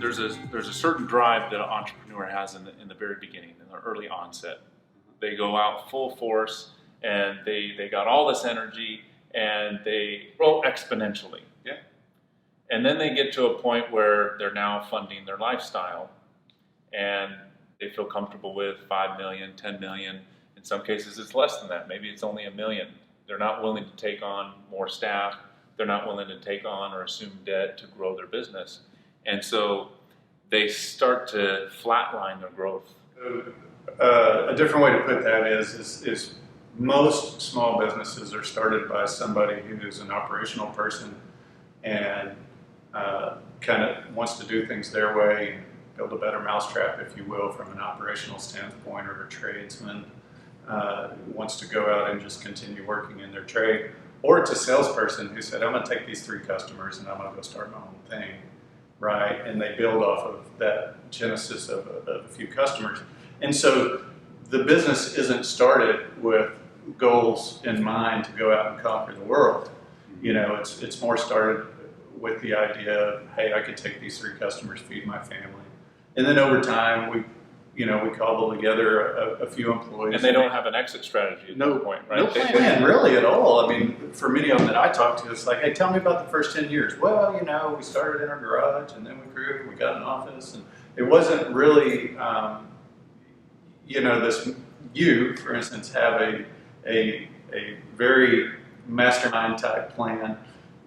there's a certain drive that an entrepreneur has in the very beginning, in the early onset. They go out full force, and they got all this energy, and they grow exponentially. Yeah. And then they get to a point where they're now funding their lifestyle, and they feel comfortable with 5 million, 10 million. In some cases, it's less than that. Maybe it's only $1 million. They're not willing to take on more staff. They're not willing to take on or assume debt to grow their business. And so they start to flatline their growth. A different way to put that is most small businesses are started by somebody who's an operational person and kind of wants to do things their way, and build a better mousetrap, if you will, from an operational standpoint, or a tradesman wants to go out and just continue working in their trade. Or it's a salesperson who said, I'm going to take these 3 customers and I'm going to go start my own thing, right? And they build off of that genesis of a few customers. And so the business isn't started with goals in mind to go out and conquer the world. You know, it's more started with the idea of, hey, I could take these 3 customers, feed my family. And then over time, we cobble together a few employees. And they don't have an exit strategy at that point, right? No plan really at all. I mean, for many of them that I talk to, it's like, hey, tell me about the first 10 years. Well, you know, we started in our garage, and then we grew, we got an office. And it wasn't really, you, for instance, have a very mastermind type plan.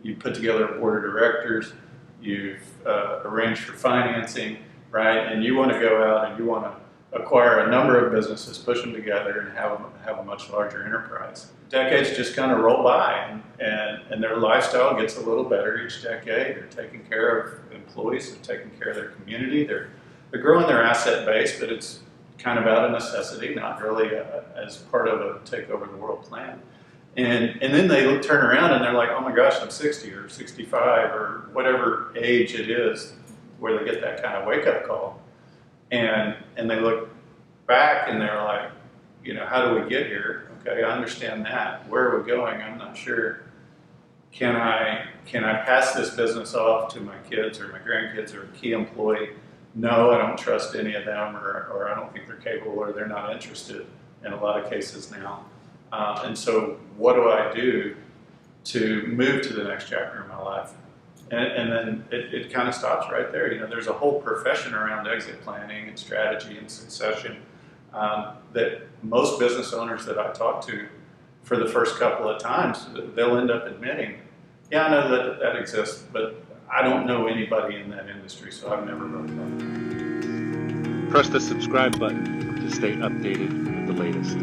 You put together a board of directors, you've arranged for financing, right? And you want to go out and you want to acquire a number of businesses, push them together, and have a much larger enterprise. Decades just kind of roll by, and their lifestyle gets a little better each decade. They're taking care of employees, they're taking care of their community, they're growing their asset base, but it's kind of out of necessity, not really as part of a take over the world plan. And then they turn around and they're like, oh my gosh, I'm 60 or 65 or whatever age it is where they get that kind of wake-up call. And they look back and they're like, you know, how do we get here? Okay, I understand that. Where are we going? I'm not sure. Can I pass this business off to my kids or my grandkids or a key employee? No, I don't trust any of them, or I don't think they're capable, or they're not interested in a lot of cases now. And so what do I do to move to the next chapter in my life? And then it kind of stops right there. You know, there's a whole profession around exit planning and strategy and succession that most business owners that I talk to for the first couple of times, they'll end up admitting, yeah, I know that exists, but I don't know anybody in that industry, so I've never wrote about it. Press the subscribe button to stay updated with the latest.